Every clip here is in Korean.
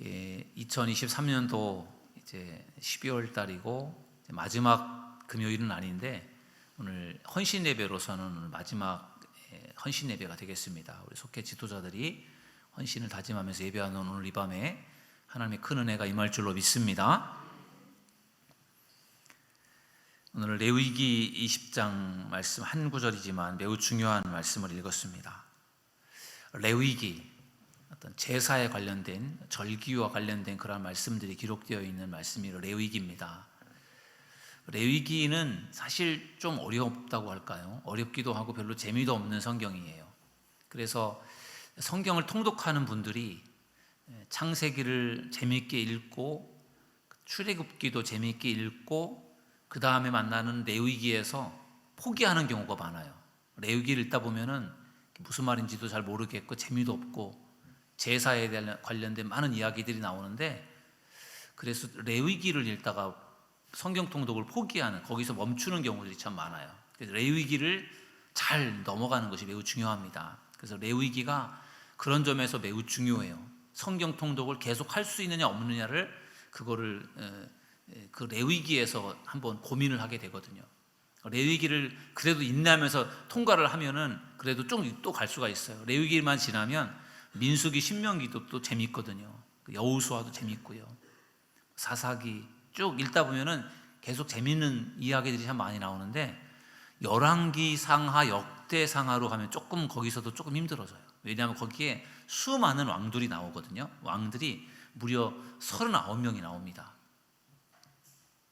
2023년도 이제 12월 달이고 마지막 금요일은 아닌데 오늘 헌신 예배로서는 오늘 마지막 헌신 예배가 되겠습니다. 우리 속회 지도자들이 헌신을 다짐하면서 예배하는 오늘 이 밤에 하나님의 큰 은혜가 임할 줄로 믿습니다. 오늘 레위기 20장 말씀 한 구절이지만 매우 중요한 말씀을 읽었습니다. 레위기, 어떤 제사에 관련된, 절기와 관련된 그런 말씀들이 기록되어 있는 말씀이 레위기입니다. 레위기는 사실 좀 어렵다고 할까요? 어렵기도 하고 별로 재미도 없는 성경이에요. 그래서 성경을 통독하는 분들이 창세기를 재미있게 읽고 출애굽기도 재미있게 읽고 그 다음에 만나는 레위기에서 포기하는 경우가 많아요. 레위기를 읽다 보면은 무슨 말인지도 잘 모르겠고 재미도 없고 제사에 대한 관련된 많은 이야기들이 나오는데, 그래서 레위기를 읽다가 성경 통독을 포기하는, 거기서 멈추는 경우들이 참 많아요. 그래서 레위기를 잘 넘어가는 것이 매우 중요합니다. 그래서 레위기가 그런 점에서 매우 중요해요. 성경 통독을 계속 할 수 있느냐 없느냐를 그거를 그 레위기에서 한번 고민을 하게 되거든요. 레위기를 그래도 인내하면서 통과를 하면은 그래도 좀 또 갈 수가 있어요. 레위기만 지나면 민수기, 신명기도 또 재밌거든요. 여호수아도 재밌고요. 사사기 쭉 읽다 보면은 계속 재밌는 이야기들이 참 많이 나오는데, 열왕기 상하, 역대 상하로 가면 조금 거기서도 조금 힘들어져요. 왜냐하면 거기에 수많은 왕들이 나오거든요. 왕들이 무려 39명이 나옵니다.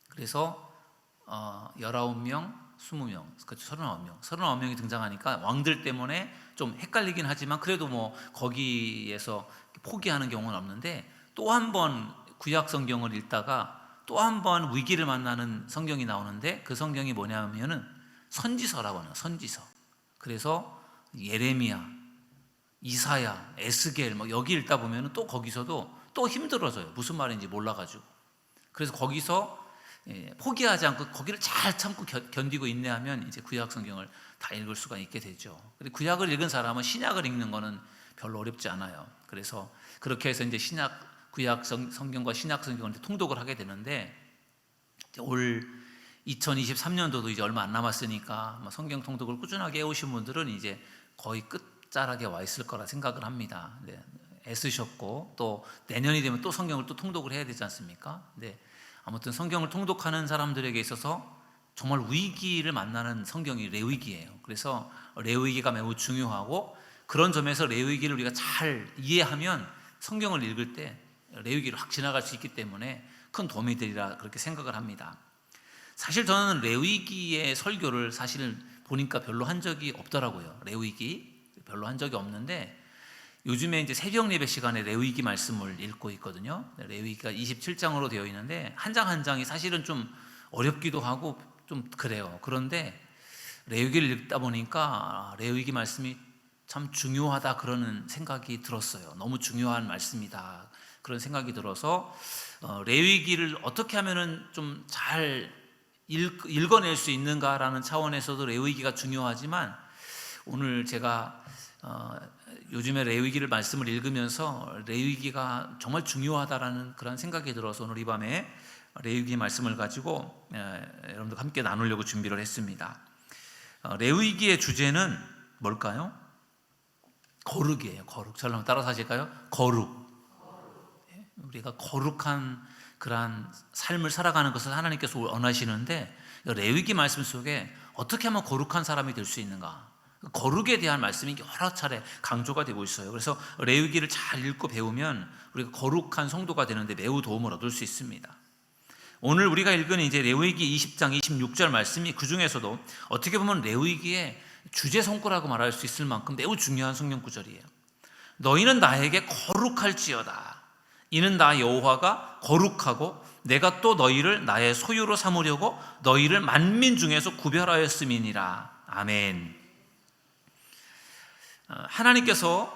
그래서 19명, 20명, 그렇죠. 39명이 등장하니까 왕들 때문에 좀 헷갈리긴 하지만 그래도 뭐 거기에서 포기하는 경우는 없는데, 또 한 번 구약 성경을 읽다가 또 한 번 위기를 만나는 성경이 나오는데, 그 성경이 뭐냐면은 선지서라고 하는 선지서. 그래서 예레미야, 이사야, 에스겔 뭐 여기 읽다 보면은 또 거기서도 또 힘들어져요. 무슨 말인지 몰라가지고. 그래서 거기서 포기하지 않고 거기를 잘 참고 견디고 인내하면 이제 구약 성경을 다 읽을 수가 있게 되죠. 그리고 구약을 읽은 사람은 신약을 읽는 거는 별로 어렵지 않아요. 그래서 그렇게 해서 이제 구약 성경과 신약 성경을 통독을 하게 되는데, 올 2023년도도 이제 얼마 안 남았으니까 성경 통독을 꾸준하게 해오신 분들은 이제 거의 끝자락에 와 있을 거라 생각을 합니다. 애쓰셨고 또 내년이 되면 또 성경을 또 통독을 해야 되지 않습니까? 아무튼 성경을 통독하는 사람들에게 있어서 정말 위기를 만나는 성경이 레위기예요. 그래서 레위기가 매우 중요하고, 그런 점에서 레위기를 우리가 잘 이해하면 성경을 읽을 때 레위기를 확 지나갈 수 있기 때문에 큰 도움이 되리라 그렇게 생각을 합니다. 사실 저는 레위기의 설교를 사실 보니까 별로 한 적이 없더라고요. 레위기 별로 한 적이 없는데, 요즘에 이제 새벽 예배 시간에 레위기 말씀을 읽고 있거든요. 레위기가 27장으로 되어 있는데 한 장 한 장이 사실은 좀 어렵기도 하고 좀 그래요. 그런데 레위기를 읽다 보니까 레위기 말씀이 참 중요하다 그러는 생각이 들었어요. 너무 중요한 말씀이다 그런 생각이 들어서 레위기를 어떻게 하면은 좀 잘 읽어낼 수 있는가라는 차원에서도 레위기가 중요하지만, 오늘 제가 요즘에 레위기를 말씀을 읽으면서 레위기가 정말 중요하다라는 그런 생각이 들어서 오늘 이 밤에 레위기 말씀을 가지고 여러분들과 함께 나누려고 준비를 했습니다. 레위기의 주제는 뭘까요? 거룩이에요. 거룩. 저를 한번 따라서 하실까요? 거룩. 우리가 거룩한 그러한 삶을 살아가는 것을 하나님께서 원하시는데, 레위기 말씀 속에 어떻게 하면 거룩한 사람이 될 수 있는가, 거룩에 대한 말씀이 여러 차례 강조가 되고 있어요. 그래서 레위기를 잘 읽고 배우면 우리가 거룩한 성도가 되는데 매우 도움을 얻을 수 있습니다. 오늘 우리가 읽은 이제 레위기 20장 26절 말씀이 그 중에서도 어떻게 보면 레위기의 주제 성구라고 말할 수 있을 만큼 매우 중요한 성경 구절이에요. 너희는 나에게 거룩할지어다. 이는 나 여호와가 거룩하고 내가 또 너희를 나의 소유로 삼으려고 너희를 만민 중에서 구별하였음이니라. 아멘. 하나님께서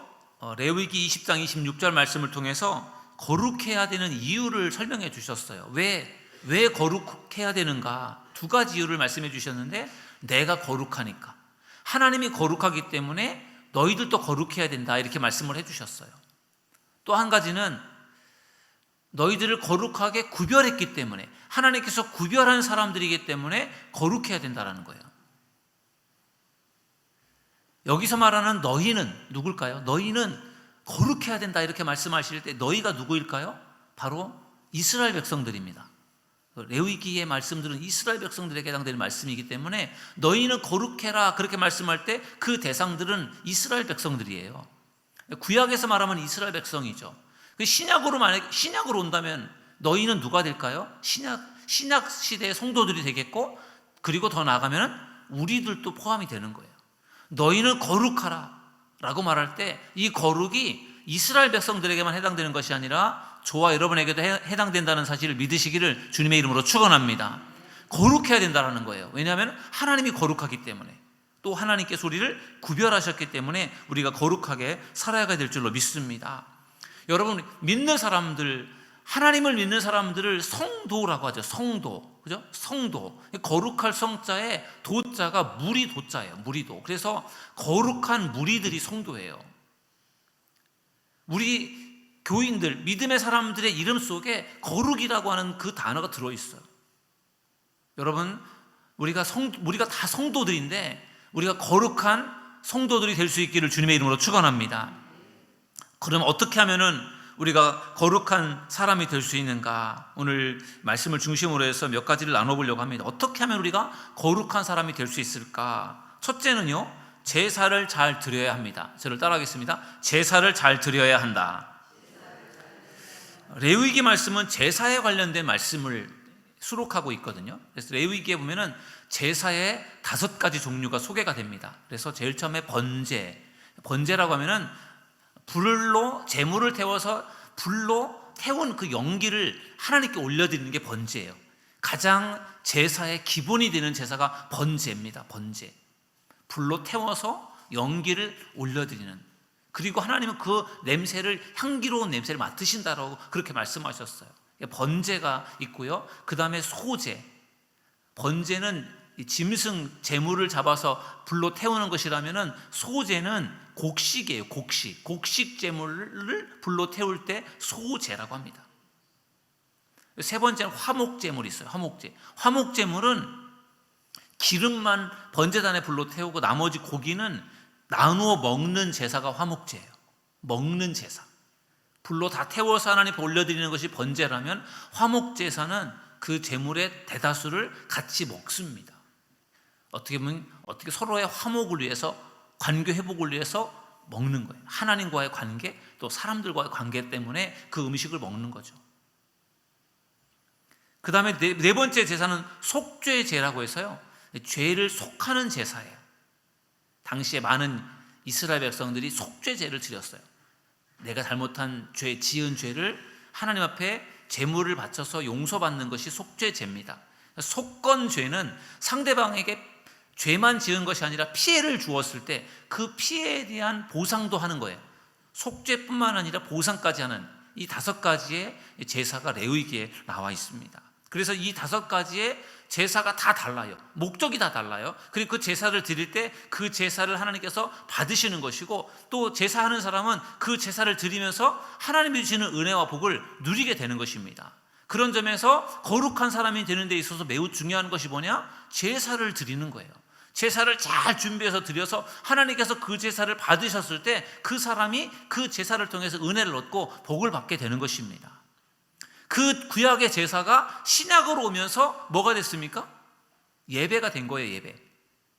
레위기 20장 26절 말씀을 통해서 거룩해야 되는 이유를 설명해 주셨어요. 왜 거룩해야 되는가? 두 가지 이유를 말씀해 주셨는데, 내가 거룩하니까, 하나님이 거룩하기 때문에 너희들도 거룩해야 된다 이렇게 말씀을 해 주셨어요. 또 한 가지는 너희들을 거룩하게 구별했기 때문에, 하나님께서 구별한 사람들이기 때문에 거룩해야 된다는 거예요. 여기서 말하는 너희는 누굴까요? 너희는 거룩해야 된다 이렇게 말씀하실 때 너희가 누구일까요? 바로 이스라엘 백성들입니다. 레위기의 말씀들은 이스라엘 백성들에게 해당되는 말씀이기 때문에 너희는 거룩해라 그렇게 말씀할 때 그 대상들은 이스라엘 백성들이에요. 구약에서 말하면 이스라엘 백성이죠. 신약으로 만약 신약으로 온다면 너희는 누가 될까요? 신약 시대의 성도들이 되겠고, 그리고 더 나아가면 우리들도 포함이 되는 거예요. 너희는 거룩하라 라고 말할 때 이 거룩이 이스라엘 백성들에게만 해당되는 것이 아니라 저와 여러분에게도 해당된다는 사실을 믿으시기를 주님의 이름으로 축원합니다. 거룩해야 된다는 거예요. 왜냐하면 하나님이 거룩하기 때문에, 또 하나님께서 우리를 구별하셨기 때문에 우리가 거룩하게 살아야 될 줄로 믿습니다. 여러분, 믿는 사람들, 하나님을 믿는 사람들을 성도라고 하죠. 성도, 그죠? 성도. 거룩할 성자에 도자가 무리 도자예요. 무리도. 그래서 거룩한 무리들이 성도예요. 우리 교인들, 믿음의 사람들의 이름 속에 거룩이라고 하는 그 단어가 들어있어요. 여러분, 우리가 다 성도들인데 우리가 거룩한 성도들이 될 수 있기를 주님의 이름으로 축원합니다. 그럼 어떻게 하면은 우리가 거룩한 사람이 될 수 있는가? 오늘 말씀을 중심으로 해서 몇 가지를 나눠보려고 합니다. 어떻게 하면 우리가 거룩한 사람이 될 수 있을까? 첫째는요, 제사를 잘 드려야 합니다. 저를 따라하겠습니다. 제사를 잘 드려야 한다. 레위기 말씀은 제사에 관련된 말씀을 수록하고 있거든요. 그래서 레위기에 보면은 제사의 5가지 종류가 소개가 됩니다. 그래서 제일 처음에 번제라고 하면은 불로 제물을 태워서 불로 태운 그 연기를 하나님께 올려드리는 게 번제예요. 가장 제사의 기본이 되는 제사가 번제입니다. 번제. 불로 태워서 연기를 올려드리는. 그리고 하나님은 그 냄새를, 향기로운 냄새를 맡으신다라고 그렇게 말씀하셨어요. 번제가 있고요. 그 다음에 소제. 번제는 짐승 제물을 잡아서 불로 태우는 것이라면은, 소제는 곡식이에요. 곡식 제물을 불로 태울 때 소제라고 합니다. 세 번째는 화목 제물이 있어요. 화목 제물은 기름만 번제단에 불로 태우고 나머지 고기는 나누어 먹는 제사가 화목제예요. 먹는 제사. 불로 다 태워서 하나님께 올려드리는 것이 번제라면, 화목제사는 그 제물의 대다수를 같이 먹습니다. 어떻게 보면 서로의 화목을 위해서, 관계 회복을 위해서 먹는 거예요. 하나님과의 관계, 또 사람들과의 관계 때문에 그 음식을 먹는 거죠. 그 다음에 네 번째 제사는 속죄제라고 해서요, 죄를 속하는 제사예요. 당시에 많은 이스라엘 백성들이 속죄제를 드렸어요. 내가 잘못한 죄, 지은 죄를 하나님 앞에 제물을 바쳐서 용서받는 것이 속죄제입니다. 속건죄는 상대방에게 죄만 지은 것이 아니라 피해를 주었을 때 그 피해에 대한 보상도 하는 거예요. 속죄뿐만 아니라 보상까지 하는 이 5가지의 제사가 레위기에 나와 있습니다. 그래서 이 5가지의 제사가 다 달라요. 목적이 다 달라요. 그리고 그 제사를 드릴 때 그 제사를 하나님께서 받으시는 것이고, 또 제사하는 사람은 그 제사를 드리면서 하나님이 주시는 은혜와 복을 누리게 되는 것입니다. 그런 점에서 거룩한 사람이 되는 데 있어서 매우 중요한 것이 뭐냐? 제사를 드리는 거예요. 제사를 잘 준비해서 드려서 하나님께서 그 제사를 받으셨을 때 그 사람이 그 제사를 통해서 은혜를 얻고 복을 받게 되는 것입니다. 그 구약의 제사가 신약으로 오면서 뭐가 됐습니까? 예배가 된 거예요. 예배.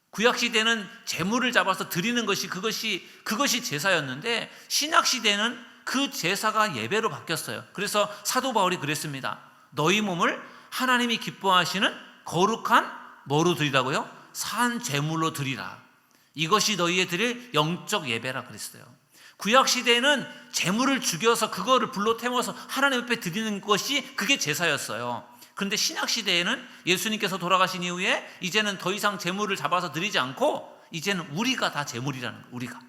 구약 시대는 제물을 잡아서 드리는 것이 그것이 제사였는데, 신약 시대는 그 제사가 예배로 바뀌었어요. 그래서 사도 바울이 그랬습니다. 너희 몸을 하나님이 기뻐하시는 거룩한 뭐로 드리라고요? 산 제물로 드리라. 이것이 너희의 드릴 영적 예배라 그랬어요. 구약 시대에는 제물을 죽여서 그거를 불로 태워서 하나님 앞에 드리는 것이 그게 제사였어요. 그런데 신약 시대에는 예수님께서 돌아가신 이후에 이제는 더 이상 제물을 잡아서 드리지 않고, 이제는 우리가 다 제물이라는 거예요.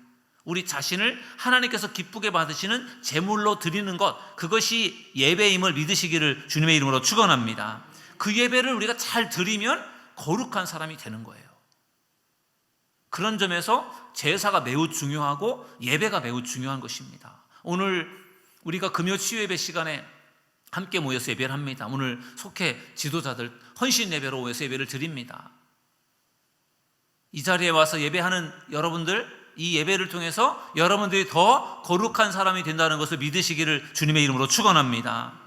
우리 자신을 하나님께서 기쁘게 받으시는 제물로 드리는 것, 그것이 예배임을 믿으시기를 주님의 이름으로 축원합니다. 그 예배를 우리가 잘 드리면 거룩한 사람이 되는 거예요. 그런 점에서 제사가 매우 중요하고 예배가 매우 중요한 것입니다. 오늘 우리가 금요 치유 예배 시간에 함께 모여서 예배를 합니다. 오늘 속해 지도자들 헌신 예배로 모여서 예배를 드립니다. 이 자리에 와서 예배하는 여러분들, 이 예배를 통해서 여러분들이 더 거룩한 사람이 된다는 것을 믿으시기를 주님의 이름으로 축원합니다.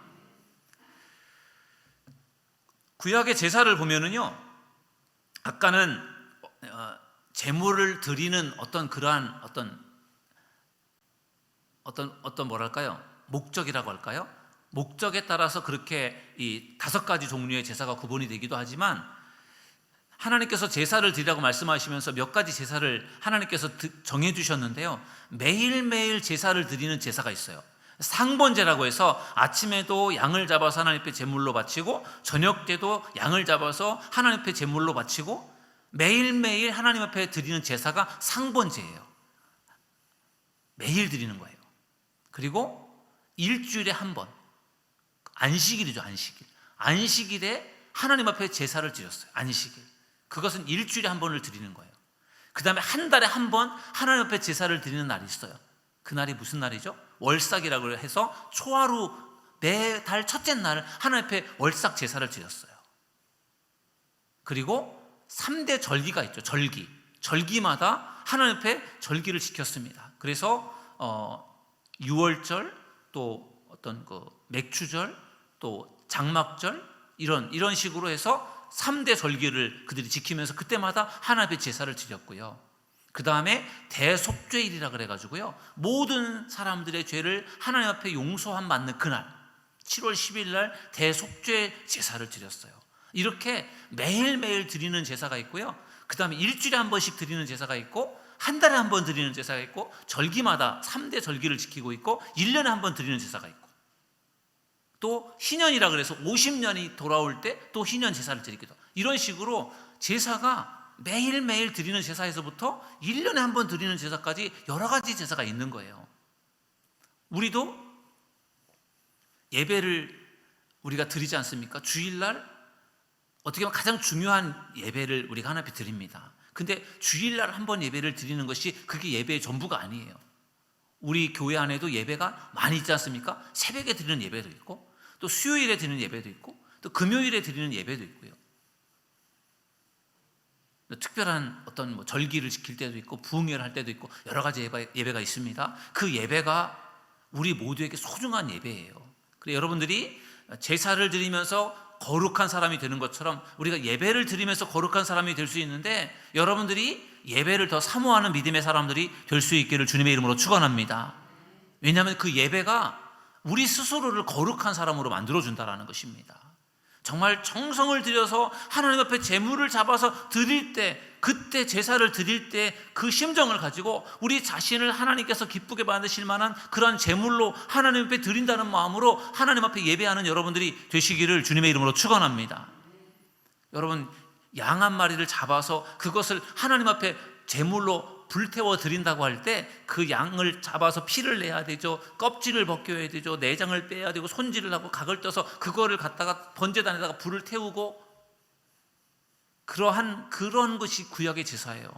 구약의 제사를 보면은요, 아까는 제물을 드리는 어떤 그러한 어떤 뭐랄까요? 목적이라고 할까요? 목적에 따라서 그렇게 이 5가지 종류의 제사가 구분이 되기도 하지만, 하나님께서 제사를 드리라고 말씀하시면서 몇 가지 제사를 하나님께서 정해 주셨는데요, 매일매일 제사를 드리는 제사가 있어요. 상번제라고 해서 아침에도 양을 잡아서 하나님 앞에 제물로 바치고, 저녁 때도 양을 잡아서 하나님 앞에 제물로 바치고, 매일매일 하나님 앞에 드리는 제사가 상번제예요. 매일 드리는 거예요. 그리고 일주일에 한 번, 안식일이죠. 안식일에 하나님 앞에 제사를 드렸어요. 안식일. 그것은 일주일에 한 번을 드리는 거예요. 그 다음에 한 달에 한 번 하나님 앞에 제사를 드리는 날이 있어요. 그날이 무슨 날이죠? 월삭이라고 해서 초하루 매달 첫째 날 하나님 앞에 월삭 제사를 드렸어요. 그리고 3대 절기가 있죠. 절기마다 하나님 앞에 절기를 지켰습니다. 그래서 6월절, 또 어떤 그 맥추절, 또 장막절, 이런 식으로 해서 3대 절기를 그들이 지키면서 그때마다 하나님 앞에 제사를 드렸고요. 그 다음에 대속죄일이라 그래가지고요, 모든 사람들의 죄를 하나님 앞에 용서함 받는 그날 7월 10일 날 대속죄 제사를 드렸어요. 이렇게 매일매일 드리는 제사가 있고요, 그 다음에 일주일에 한 번씩 드리는 제사가 있고, 한 달에 한 번 드리는 제사가 있고, 절기마다 3대 절기를 지키고 있고, 1년에 한 번 드리는 제사가 있고, 또 희년이라 그래서 50년이 돌아올 때 또 희년 제사를 드리기도, 이런 식으로 제사가 매일매일 드리는 제사에서부터 1년에 한 번 드리는 제사까지 여러 가지 제사가 있는 거예요. 우리도 예배를 우리가 드리지 않습니까? 주일날 어떻게 보면 가장 중요한 예배를 우리가 하나님 앞에 드립니다. 근데 주일날 한 번 예배를 드리는 것이 그게 예배의 전부가 아니에요. 우리 교회 안에도 예배가 많이 있지 않습니까? 새벽에 드리는 예배도 있고, 또 수요일에 드리는 예배도 있고, 또 금요일에 드리는 예배도 있고요. 특별한 어떤 뭐 절기를 지킬 때도 있고, 부흥회를 할 때도 있고, 여러 가지 예배가 있습니다. 그 예배가 우리 모두에게 소중한 예배예요. 그래서 여러분들이 제사를 드리면서 거룩한 사람이 되는 것처럼 우리가 예배를 드리면서 거룩한 사람이 될 수 있는데, 여러분들이 예배를 더 사모하는 믿음의 사람들이 될 수 있기를 주님의 이름으로 축원합니다. 왜냐하면 그 예배가 우리 스스로를 거룩한 사람으로 만들어준다는 것입니다. 정말 정성을 들여서 하나님 앞에 제물을 잡아서 드릴 때, 그때 제사를 드릴 때 그 심정을 가지고 우리 자신을 하나님께서 기쁘게 받으실 만한 그러한 제물로 하나님 앞에 드린다는 마음으로 하나님 앞에 예배하는 여러분들이 되시기를 주님의 이름으로 축원합니다. 여러분, 양 한 마리를 잡아서 그것을 하나님 앞에 제물로 불태워 드린다고 할 때 그 양을 잡아서 피를 내야 되죠. 껍질을 벗겨야 되죠. 내장을 빼야 되고, 손질을 하고 각을 떠서 그거를 갖다가 번제단에다가 불을 태우고, 그런 것이 구약의 제사예요.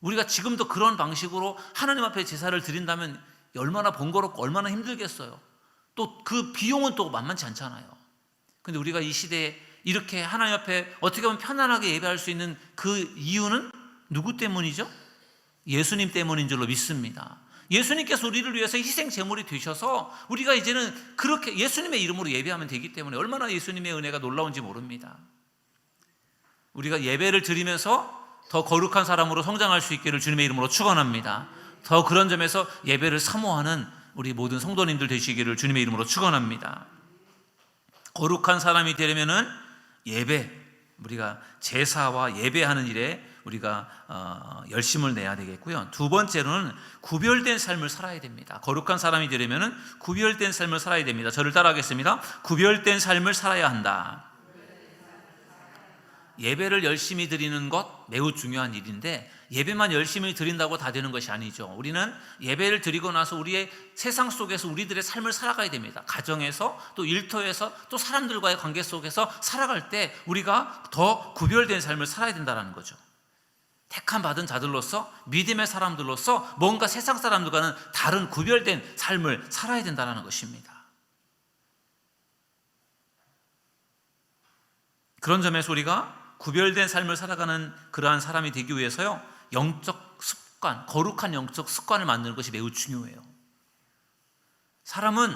우리가 지금도 그런 방식으로 하나님 앞에 제사를 드린다면 얼마나 번거롭고 얼마나 힘들겠어요. 또 그 비용은 또 만만치 않잖아요. 근데 우리가 이 시대에 이렇게 하나님 앞에 어떻게 보면 편안하게 예배할 수 있는 그 이유는 누구 때문이죠? 예수님 때문인 줄로 믿습니다. 예수님께서 우리를 위해서 희생 제물이 되셔서 우리가 이제는 그렇게 예수님의 이름으로 예배하면 되기 때문에 얼마나 예수님의 은혜가 놀라운지 모릅니다. 우리가 예배를 드리면서 더 거룩한 사람으로 성장할 수 있기를 주님의 이름으로 축원합니다. 더 그런 점에서 예배를 사모하는 우리 모든 성도님들 되시기를 주님의 이름으로 축원합니다. 거룩한 사람이 되려면은 우리가 제사와 예배하는 일에 우리가 열심을 내야 되겠고요. 두 번째로는 구별된 삶을 살아야 됩니다. 거룩한 사람이 되려면 구별된 삶을 살아야 됩니다. 저를 따라하겠습니다. 구별된 삶을 살아야 한다. 예배를 열심히 드리는 것 매우 중요한 일인데, 예배만 열심히 드린다고 다 되는 것이 아니죠. 우리는 예배를 드리고 나서 우리의 세상 속에서 우리들의 삶을 살아가야 됩니다. 가정에서, 또 일터에서, 또 사람들과의 관계 속에서 살아갈 때 우리가 더 구별된 삶을 살아야 된다는 거죠. 택함 받은 자들로서, 믿음의 사람들로서 뭔가 세상 사람들과는 다른 구별된 삶을 살아야 된다는 것입니다. 그런 점에서 우리가 구별된 삶을 살아가는 그러한 사람이 되기 위해서요, 영적 습관, 거룩한 영적 습관을 만드는 것이 매우 중요해요. 사람은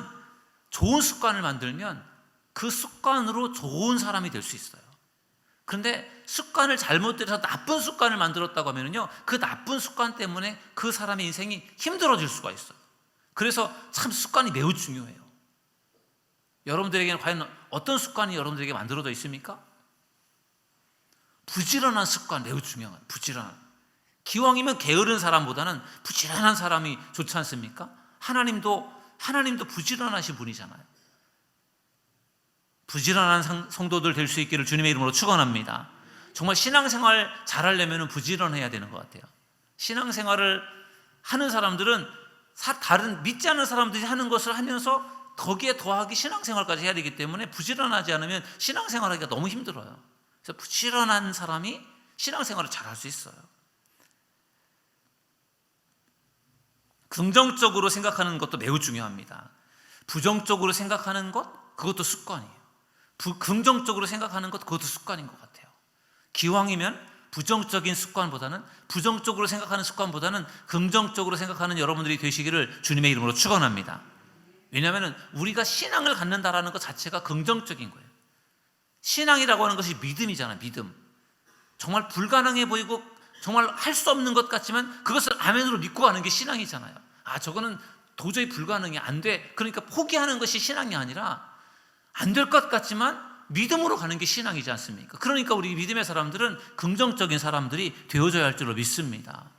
좋은 습관을 만들면 그 습관으로 좋은 사람이 될 수 있어요. 그런데 습관을 잘못 들여서 나쁜 습관을 만들었다고 하면요, 그 나쁜 습관 때문에 그 사람의 인생이 힘들어질 수가 있어요. 그래서 참 습관이 매우 중요해요. 여러분들에게는 과연 어떤 습관이 여러분들에게 만들어져 있습니까? 부지런한 습관 매우 중요한, 부지런한. 기왕이면 게으른 사람보다는 부지런한 사람이 좋지 않습니까? 하나님도 부지런하신 분이잖아요. 부지런한 성도들 될 수 있기를 주님의 이름으로 축원합니다. 정말 신앙생활 잘하려면 부지런해야 되는 것 같아요. 신앙생활을 하는 사람들은 다른 믿지 않는 사람들이 하는 것을 하면서 거기에 더하기 신앙생활까지 해야 되기 때문에 부지런하지 않으면 신앙생활하기가 너무 힘들어요. 그래서 부지런한 사람이 신앙생활을 잘할 수 있어요. 긍정적으로 생각하는 것도 매우 중요합니다. 부정적으로 생각하는 것, 그것도 습관이에요. 긍정적으로 생각하는 것, 그것도 습관인 것 같아요. 기왕이면 부정적인 습관보다는, 부정적으로 생각하는 습관보다는 긍정적으로 생각하는 여러분들이 되시기를 주님의 이름으로 축원합니다. 왜냐하면 우리가 신앙을 갖는다라는 것 자체가 긍정적인 거예요. 신앙이라고 하는 것이 믿음이잖아요. 믿음. 정말 불가능해 보이고 정말 할 수 없는 것 같지만 그것을 아멘으로 믿고 가는 게 신앙이잖아요. 저거는 도저히 불가능해, 안 돼. 그러니까 포기하는 것이 신앙이 아니라 안 될 것 같지만 믿음으로 가는 게 신앙이지 않습니까? 그러니까 우리 믿음의 사람들은 긍정적인 사람들이 되어져야 할 줄로 믿습니다.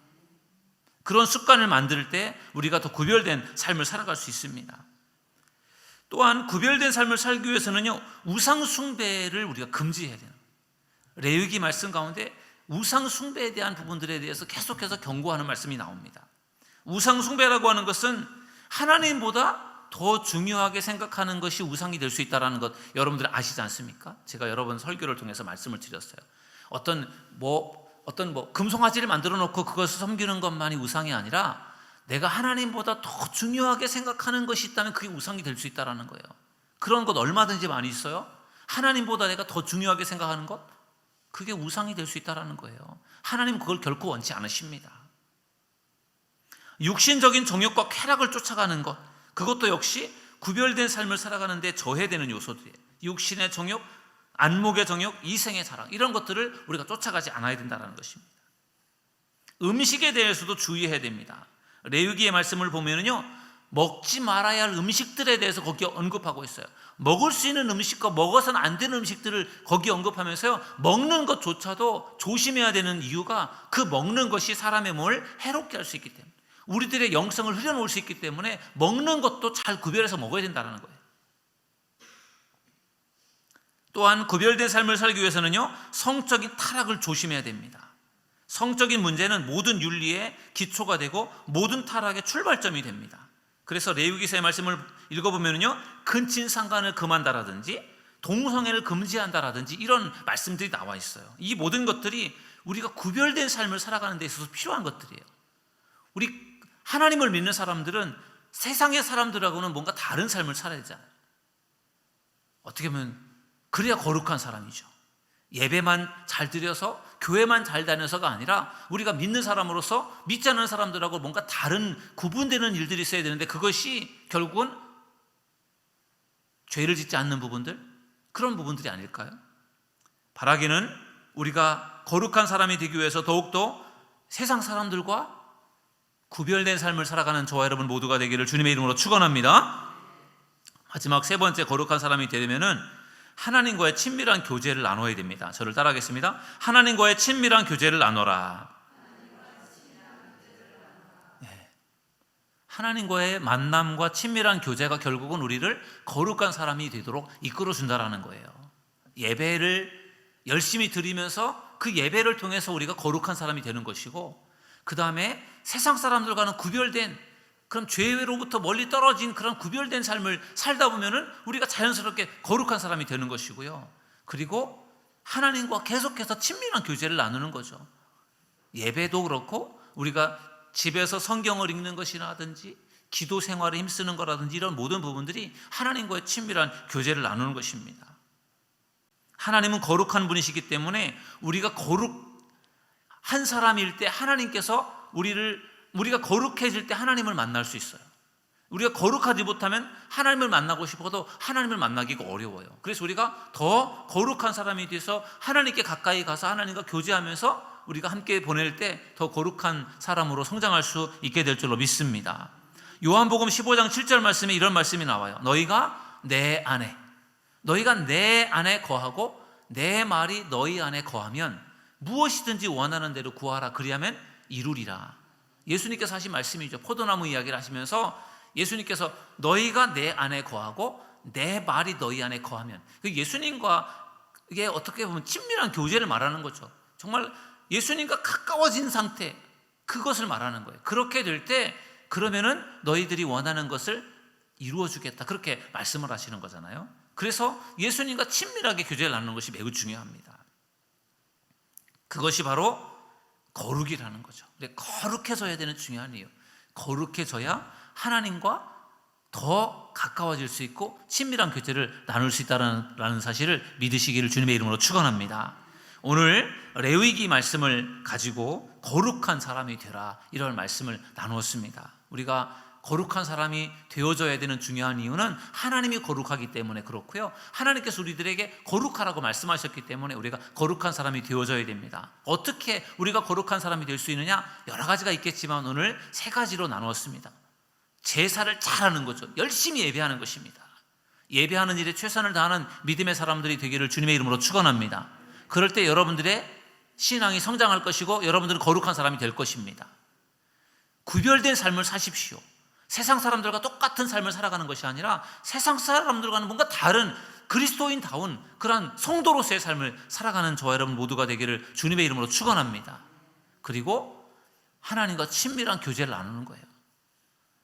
그런 습관을 만들 때 우리가 더 구별된 삶을 살아갈 수 있습니다. 또한 구별된 삶을 살기 위해서는요, 우상 숭배를 우리가 금지해야 돼요. 레위기 말씀 가운데 우상 숭배에 대한 부분들에 대해서 계속해서 경고하는 말씀이 나옵니다. 우상 숭배라고 하는 것은 하나님보다 더 중요하게 생각하는 것이 우상이 될 수 있다는 것 여러분들 아시지 않습니까? 제가 여러 번 설교를 통해서 말씀을 드렸어요. 어떤 금송아지를 만들어 놓고 그것을 섬기는 것만이 우상이 아니라 내가 하나님보다 더 중요하게 생각하는 것이 있다면 그게 우상이 될 수 있다는 거예요. 그런 것 얼마든지 많이 있어요. 하나님보다 내가 더 중요하게 생각하는 것, 그게 우상이 될 수 있다는 거예요. 하나님은 그걸 결코 원치 않으십니다. 육신적인 정욕과 쾌락을 쫓아가는 것, 그것도 역시 구별된 삶을 살아가는 데 저해되는 요소들이에요. 육신의 정욕, 안목의 정욕, 이생의 자랑, 이런 것들을 우리가 쫓아가지 않아야 된다는 것입니다. 음식에 대해서도 주의해야 됩니다. 레위기의 말씀을 보면요, 먹지 말아야 할 음식들에 대해서 거기에 언급하고 있어요. 먹을 수 있는 음식과 먹어서는 안 되는 음식들을 거기에 언급하면서요, 먹는 것조차도 조심해야 되는 이유가 그 먹는 것이 사람의 몸을 해롭게 할 수 있기 때문에, 우리들의 영성을 흐려놓을 수 있기 때문에 먹는 것도 잘 구별해서 먹어야 된다는 거예요. 또한 구별된 삶을 살기 위해서는요, 성적인 타락을 조심해야 됩니다. 성적인 문제는 모든 윤리의 기초가 되고 모든 타락의 출발점이 됩니다. 그래서 레위기서의 말씀을 읽어보면요, 근친상간을 금한다라든지 동성애를 금지한다라든지 이런 말씀들이 나와 있어요. 이 모든 것들이 우리가 구별된 삶을 살아가는 데 있어서 필요한 것들이에요. 우리 하나님을 믿는 사람들은 세상의 사람들하고는 뭔가 다른 삶을 살아야 되잖아요. 어떻게 보면 그래야 거룩한 사람이죠. 예배만 잘 드려서 교회만 잘 다녀서가 아니라 우리가 믿는 사람으로서 믿지 않는 사람들하고 뭔가 다른 구분되는 일들이 있어야 되는데, 그것이 결국은 죄를 짓지 않는 부분들, 그런 부분들이 아닐까요? 바라기는 우리가 거룩한 사람이 되기 위해서 더욱더 세상 사람들과 구별된 삶을 살아가는 저와 여러분 모두가 되기를 주님의 이름으로 축원합니다. 마지막 세 번째 거룩한 사람이 되려면은 하나님과의 친밀한 교제를 나눠야 됩니다. 저를 따라하겠습니다. 하나님과의 친밀한 교제를 나눠라. 네. 하나님과의 만남과 친밀한 교제가 결국은 우리를 거룩한 사람이 되도록 이끌어준다는 거예요. 예배를 열심히 드리면서 그 예배를 통해서 우리가 거룩한 사람이 되는 것이고, 그 다음에 세상 사람들과는 구별된, 그럼 죄로부터 멀리 떨어진 그런 구별된 삶을 살다 보면은 우리가 자연스럽게 거룩한 사람이 되는 것이고요. 그리고 하나님과 계속해서 친밀한 교제를 나누는 거죠. 예배도 그렇고 우리가 집에서 성경을 읽는 것이라든지 기도 생활에 힘쓰는 거라든지 이런 모든 부분들이 하나님과의 친밀한 교제를 나누는 것입니다. 하나님은 거룩한 분이시기 때문에 우리가 거룩한 사람일 때 하나님께서 우리가 거룩해질 때 하나님을 만날 수 있어요. 우리가 거룩하지 못하면 하나님을 만나고 싶어도 하나님을 만나기가 어려워요. 그래서 우리가 더 거룩한 사람이 돼서 하나님께 가까이 가서 하나님과 교제하면서 우리가 함께 보낼 때 더 거룩한 사람으로 성장할 수 있게 될 줄로 믿습니다. 요한복음 15장 7절 말씀에 이런 말씀이 나와요. 너희가 내 안에 거하고 내 말이 너희 안에 거하면 무엇이든지 원하는 대로 구하라. 그리하면 이루리라. 예수님께서 하신 말씀이죠. 포도나무 이야기를 하시면서 예수님께서 너희가 내 안에 거하고 내 말이 너희 안에 거하면, 예수님과 이게 어떻게 보면 친밀한 교제를 말하는 거죠. 정말 예수님과 가까워진 상태, 그것을 말하는 거예요. 그렇게 될 때 그러면은 너희들이 원하는 것을 이루어 주겠다, 그렇게 말씀을 하시는 거잖아요. 그래서 예수님과 친밀하게 교제를 나누는 것이 매우 중요합니다. 그것이 바로 거룩이라는 거죠. 거룩해져야 되는 중요한 이유. 거룩해져야 하나님과 더 가까워질 수 있고 친밀한 교제를 나눌 수 있다는 사실을 믿으시기를 주님의 이름으로 축원합니다. 오늘 레위기 말씀을 가지고 거룩한 사람이 되라, 이런 말씀을 나누었습니다. 우리가 거룩한 사람이 되어져야 되는 중요한 이유는 하나님이 거룩하기 때문에 그렇고요, 하나님께서 우리들에게 거룩하라고 말씀하셨기 때문에 우리가 거룩한 사람이 되어져야 됩니다. 어떻게 우리가 거룩한 사람이 될 수 있느냐? 여러 가지가 있겠지만 오늘 세 가지로 나누었습니다. 제사를 잘하는 거죠. 열심히 예배하는 것입니다. 예배하는 일에 최선을 다하는 믿음의 사람들이 되기를 주님의 이름으로 축원합니다. 그럴 때 여러분들의 신앙이 성장할 것이고 여러분들은 거룩한 사람이 될 것입니다. 구별된 삶을 사십시오. 세상 사람들과 똑같은 삶을 살아가는 것이 아니라 세상 사람들과는 뭔가 다른 그리스도인다운 그러한 성도로서의 삶을 살아가는 저와 여러분 모두가 되기를 주님의 이름으로 축원합니다. 그리고 하나님과 친밀한 교제를 나누는 거예요.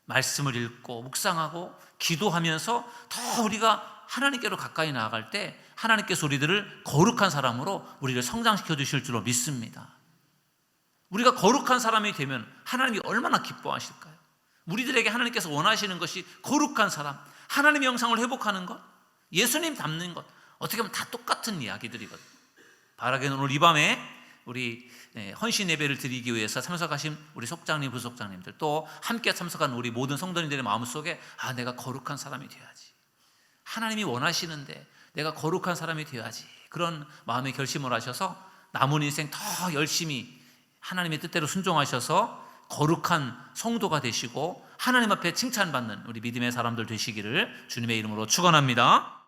말씀을 읽고 묵상하고 기도하면서 더 우리가 하나님께로 가까이 나아갈 때 하나님께서 우리들을 거룩한 사람으로 우리를 성장시켜 주실 줄로 믿습니다. 우리가 거룩한 사람이 되면 하나님이 얼마나 기뻐하실까요? 우리들에게 하나님께서 원하시는 것이 거룩한 사람, 하나님의 형상을 회복하는 것, 예수님 닮는 것, 어떻게 보면 다 똑같은 이야기들이거든요. 바라기는 오늘 이 밤에 우리 헌신 예배를 드리기 위해서 참석하신 우리 속장님, 부속장님들, 또 함께 참석한 우리 모든 성도님들의 마음속에 내가 거룩한 사람이 되어야지, 하나님이 원하시는데 내가 거룩한 사람이 되어야지, 그런 마음의 결심을 하셔서 남은 인생 더 열심히 하나님의 뜻대로 순종하셔서 거룩한 성도가 되시고 하나님 앞에 칭찬받는 우리 믿음의 사람들 되시기를 주님의 이름으로 축원합니다.